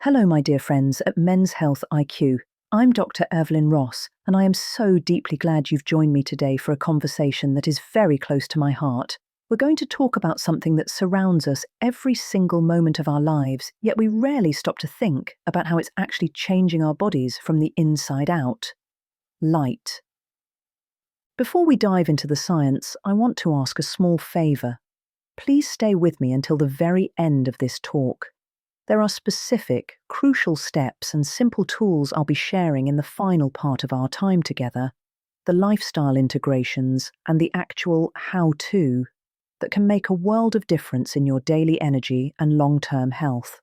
Hello, my dear friends at Men's Health IQ. I'm Dr. Evelyn Ross, and I am so deeply glad you've joined me today for a conversation that is very close to my heart. We're going to talk about something that surrounds us every single moment of our lives, yet we rarely stop to think about how it's actually changing our bodies from the inside out. Light. Before we dive into the science, I want to ask a small favor. Please stay with me until the very end of this talk. There are specific, crucial steps and simple tools I'll be sharing in the final part of our time together, the lifestyle integrations and the actual how-to that can make a world of difference in your daily energy and long-term health.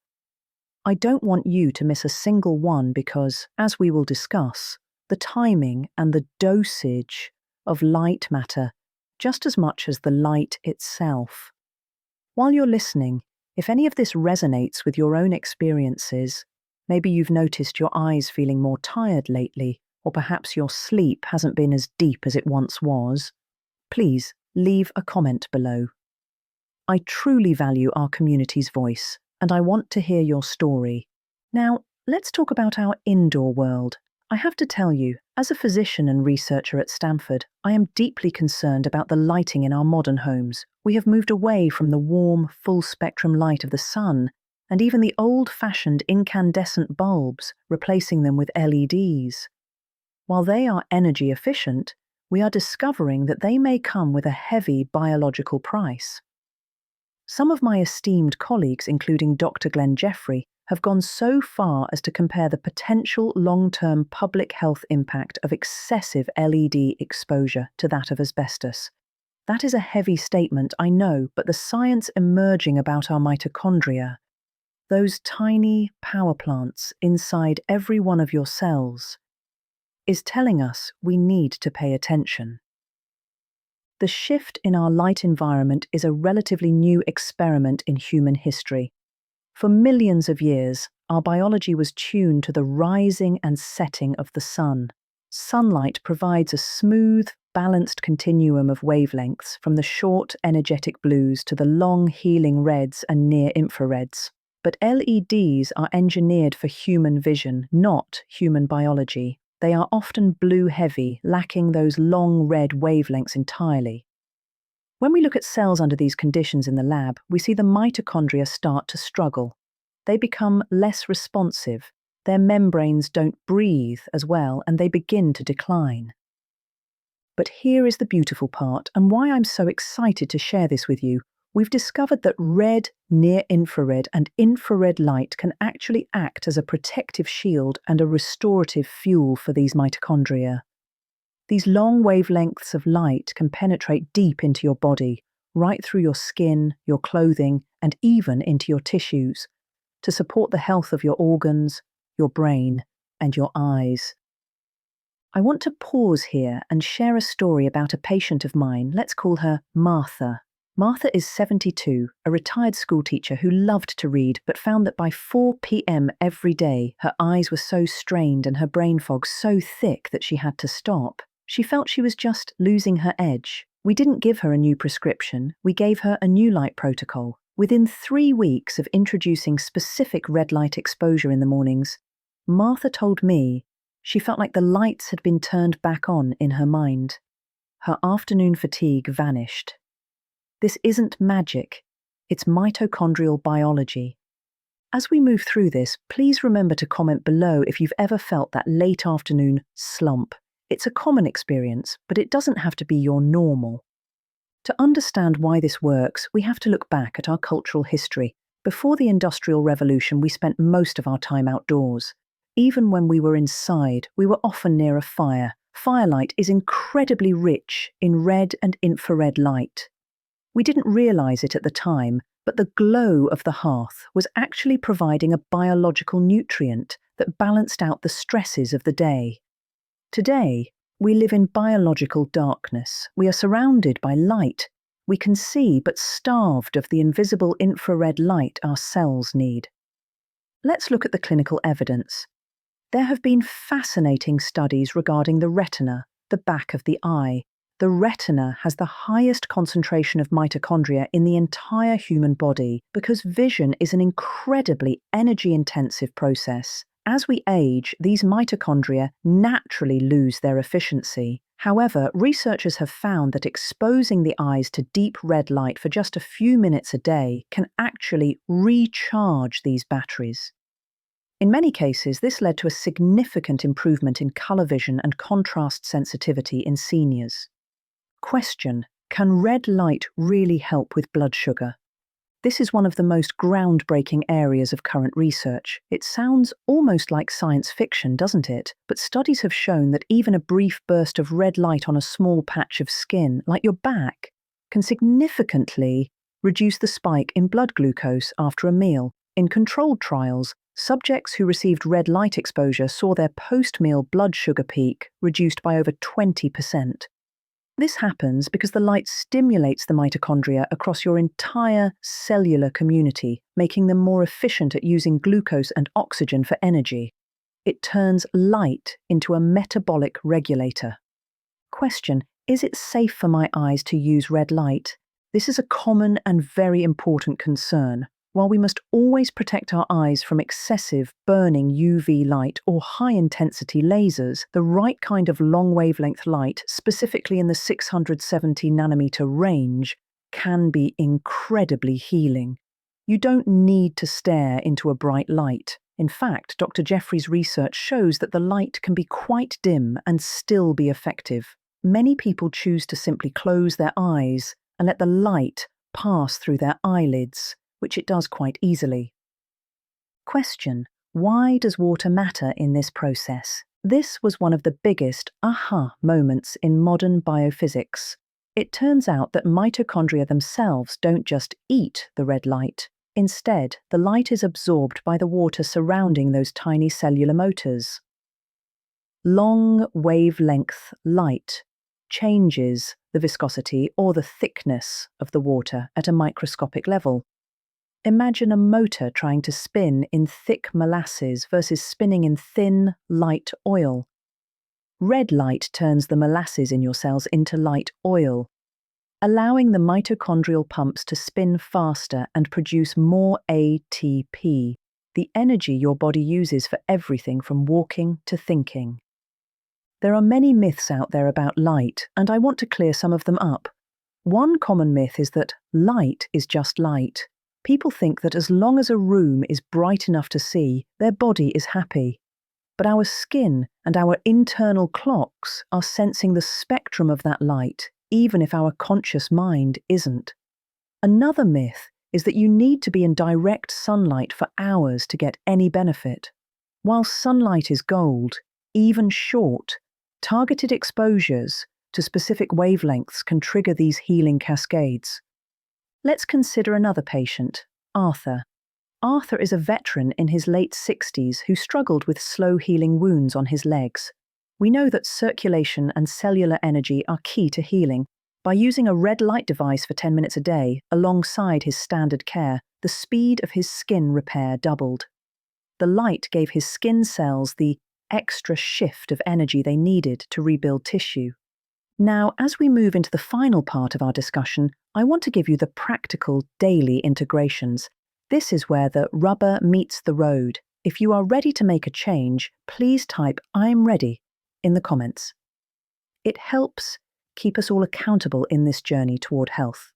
I don't want you to miss a single one because, as we will discuss, the timing and the dosage of light matter just as much as the light itself. While you're listening, if any of this resonates with your own experiences, maybe you've noticed your eyes feeling more tired lately, or perhaps your sleep hasn't been as deep as it once was, please leave a comment below. I truly value our community's voice, and I want to hear your story. Now, let's talk about our indoor world. I have to tell you, as a physician and researcher at Stanford, I am deeply concerned about the lighting in our modern homes. We have moved away from the warm, full-spectrum light of the sun, and even the old-fashioned incandescent bulbs, replacing them with LEDs. While they are energy efficient, we are discovering that they may come with a heavy biological price. Some of my esteemed colleagues, including Dr. Glenn Jeffrey, have gone so far as to compare the potential long-term public health impact of excessive LED exposure to that of asbestos. That is a heavy statement, I know, but the science emerging about our mitochondria, those tiny power plants inside every one of your cells, is telling us we need to pay attention. The shift in our light environment is a relatively new experiment in human history. For millions of years, our biology was tuned to the rising and setting of the sun. Sunlight provides a smooth, balanced continuum of wavelengths from the short, energetic blues to the long, healing reds and near-infrareds. But LEDs are engineered for human vision, not human biology. They are often blue-heavy, lacking those long red wavelengths entirely. When we look at cells under these conditions in the lab, we see the mitochondria start to struggle. They become less responsive, their membranes don't breathe as well, and they begin to decline. But here is the beautiful part, and why I'm so excited to share this with you. We've discovered that red, near-infrared, and infrared light can actually act as a protective shield and a restorative fuel for these mitochondria. These long wavelengths of light can penetrate deep into your body, right through your skin, your clothing, and even into your tissues, to support the health of your organs, your brain, and your eyes. I want to pause here and share a story about a patient of mine. Let's call her Martha. Martha is 72, a retired schoolteacher who loved to read but found that by 4 p.m. every day, her eyes were so strained and her brain fog so thick that she had to stop. She felt she was just losing her edge. We didn't give her a new prescription, we gave her a new light protocol. Within 3 weeks of introducing specific red light exposure in the mornings, Martha told me she felt like the lights had been turned back on in her mind. Her afternoon fatigue vanished. This isn't magic, it's mitochondrial biology. As we move through this, please remember to comment below if you've ever felt that late afternoon slump. It's a common experience, but it doesn't have to be your normal. To understand why this works, we have to look back at our cultural history. Before the Industrial Revolution, we spent most of our time outdoors. Even when we were inside, we were often near a fire. Firelight is incredibly rich in red and infrared light. We didn't realize it at the time, but the glow of the hearth was actually providing a biological nutrient that balanced out the stresses of the day. Today, we live in biological darkness. We are surrounded by light. We can see, but starved of the invisible infrared light our cells need. Let's look at the clinical evidence. There have been fascinating studies regarding the retina, the back of the eye, The retina has the highest concentration of mitochondria in the entire human body because vision is an incredibly energy-intensive process. As we age, these mitochondria naturally lose their efficiency. However, researchers have found that exposing the eyes to deep red light for just a few minutes a day can actually recharge these batteries. In many cases, this led to a significant improvement in color vision and contrast sensitivity in seniors. Question: can red light really help with blood sugar? This is one of the most groundbreaking areas of current research. It sounds almost like science fiction, doesn't it? But studies have shown that even a brief burst of red light on a small patch of skin, like your back, can significantly reduce the spike in blood glucose after a meal. In controlled trials, subjects who received red light exposure saw their post-meal blood sugar peak reduced by over 20%. This happens because the light stimulates the mitochondria across your entire cellular community, making them more efficient at using glucose and oxygen for energy. It turns light into a metabolic regulator. Question: is it safe for my eyes to use red light? This is a common and very important concern. While we must always protect our eyes from excessive, burning UV light or high-intensity lasers, the right kind of long-wavelength light, specifically in the 670 nanometer range, can be incredibly healing. You don't need to stare into a bright light. In fact, Dr. Jeffrey's research shows that the light can be quite dim and still be effective. Many people choose to simply close their eyes and let the light pass through their eyelids, which it does quite easily. Question: why does water matter in this process? This was one of the biggest aha moments in modern biophysics. It turns out that mitochondria themselves don't just eat the red light. Instead, the light is absorbed by the water surrounding those tiny cellular motors. Long wavelength light changes the viscosity or the thickness of the water at a microscopic level. Imagine a motor trying to spin in thick molasses versus spinning in thin, light oil. Red light turns the molasses in your cells into light oil, allowing the mitochondrial pumps to spin faster and produce more ATP, the energy your body uses for everything from walking to thinking. There are many myths out there about light, and I want to clear some of them up. One common myth is that light is just light. People think that as long as a room is bright enough to see, their body is happy. But our skin and our internal clocks are sensing the spectrum of that light, even if our conscious mind isn't. Another myth is that you need to be in direct sunlight for hours to get any benefit. While sunlight is gold, even short, targeted exposures to specific wavelengths can trigger these healing cascades. Let's consider another patient, Arthur. Arthur is a veteran in his late 60s who struggled with slow-healing wounds on his legs. We know that circulation and cellular energy are key to healing. By using a red light device for 10 minutes a day, alongside his standard care, the speed of his skin repair doubled. The light gave his skin cells the extra shift of energy they needed to rebuild tissue. Now, as we move into the final part of our discussion, I want to give you the practical daily integrations. This is where the rubber meets the road. If you are ready to make a change, please type "I'm ready" in the comments. It helps keep us all accountable in this journey toward health.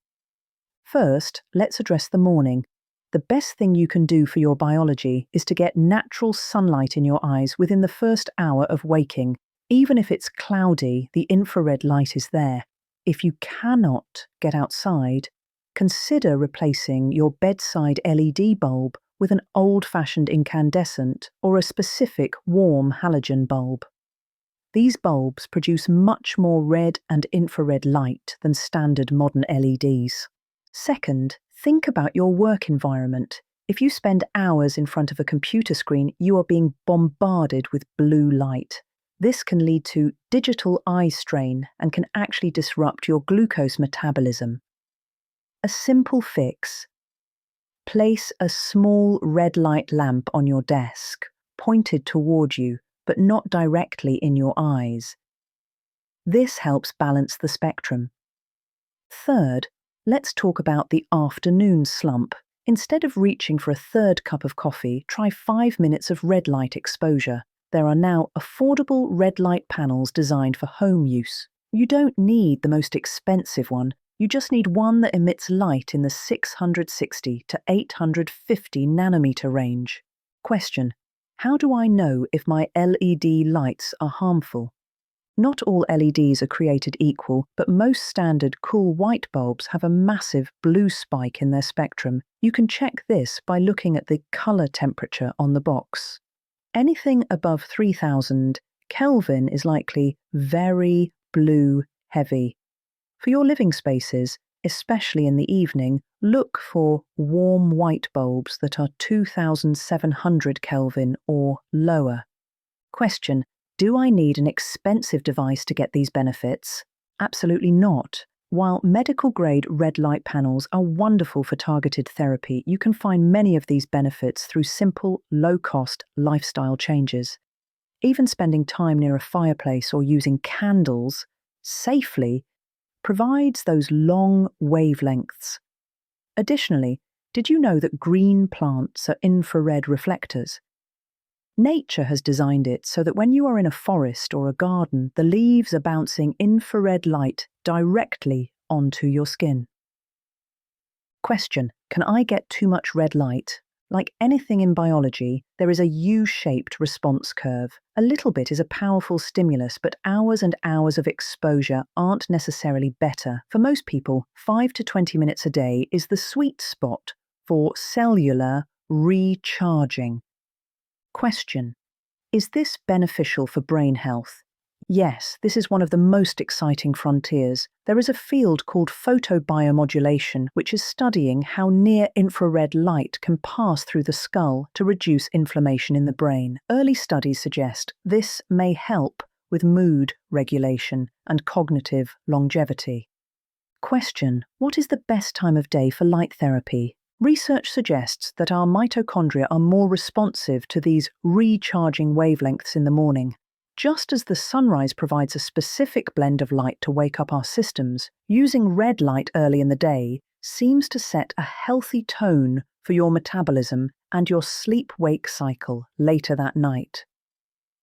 First, let's address the morning. The best thing you can do for your biology is to get natural sunlight in your eyes within the first hour of waking. Even if it's cloudy, the infrared light is there. If you cannot get outside, consider replacing your bedside LED bulb with an old-fashioned incandescent or a specific warm halogen bulb. These bulbs produce much more red and infrared light than standard modern LEDs. Second, think about your work environment. If you spend hours in front of a computer screen, you are being bombarded with blue light. This can lead to digital eye strain and can actually disrupt your glucose metabolism. A simple fix: place a small red light lamp on your desk, pointed toward you, but not directly in your eyes. This helps balance the spectrum. Third, let's talk about the afternoon slump. Instead of reaching for a third cup of coffee, try 5 minutes of red light exposure. There are now affordable red light panels designed for home use. You don't need the most expensive one, you just need one that emits light in the 660 to 850 nanometer range. Question: how do I know if my LED lights are harmful? Not all LEDs are created equal, but most standard cool white bulbs have a massive blue spike in their spectrum. You can check this by looking at the color temperature on the box. Anything above 3000 Kelvin is likely very blue heavy. For your living spaces, especially in the evening, look for warm white bulbs that are 2700 Kelvin or lower. Question: do I need an expensive device to get these benefits? Absolutely not. While medical-grade red light panels are wonderful for targeted therapy, you can find many of these benefits through simple, low-cost lifestyle changes. Even spending time near a fireplace or using candles safely provides those long wavelengths. Additionally, did you know that green plants are infrared reflectors? Nature has designed it so that when you are in a forest or a garden, the leaves are bouncing infrared light directly onto your skin. Question: can I get too much red light? Like anything in biology, there is a U-shaped response curve. A little bit is a powerful stimulus, but hours and hours of exposure aren't necessarily better. For most people, 5 to 20 minutes a day is the sweet spot for cellular recharging. Question: is this beneficial for brain health? Yes, this is one of the most exciting frontiers. There is a field called photobiomodulation, which is studying how near-infrared light can pass through the skull to reduce inflammation in the brain. Early studies suggest this may help with mood regulation and cognitive longevity. Question: what is the best time of day for light therapy? Research suggests that our mitochondria are more responsive to these recharging wavelengths in the morning. Just as the sunrise provides a specific blend of light to wake up our systems, using red light early in the day seems to set a healthy tone for your metabolism and your sleep-wake cycle later that night.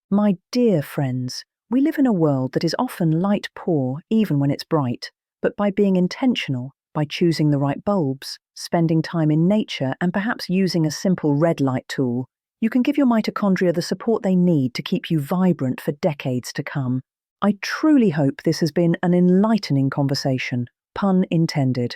My dear friends, we live in a world that is often light poor even when it's bright, but by being intentional, by choosing the right bulbs, spending time in nature, and perhaps using a simple red light tool, you can give your mitochondria the support they need to keep you vibrant for decades to come. I truly hope this has been an enlightening conversation, pun intended.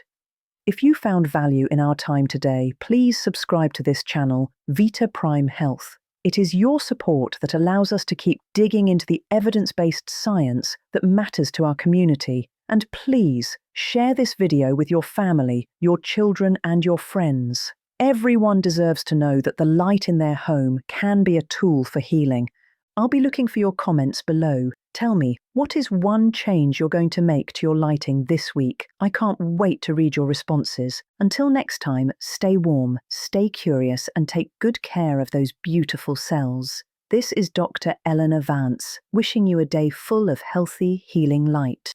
If you found value in our time today, please subscribe to this channel, VitaPrime Health. It is your support that allows us to keep digging into the evidence-based science that matters to our community. And please, share this video with your family, your children, and your friends. Everyone deserves to know that the light in their home can be a tool for healing. I'll be looking for your comments below. Tell me, what is one change you're going to make to your lighting this week? I can't wait to read your responses. Until next time, stay warm, stay curious, and take good care of those beautiful cells. This is Dr. Eleanor Vance, wishing you a day full of healthy, healing light.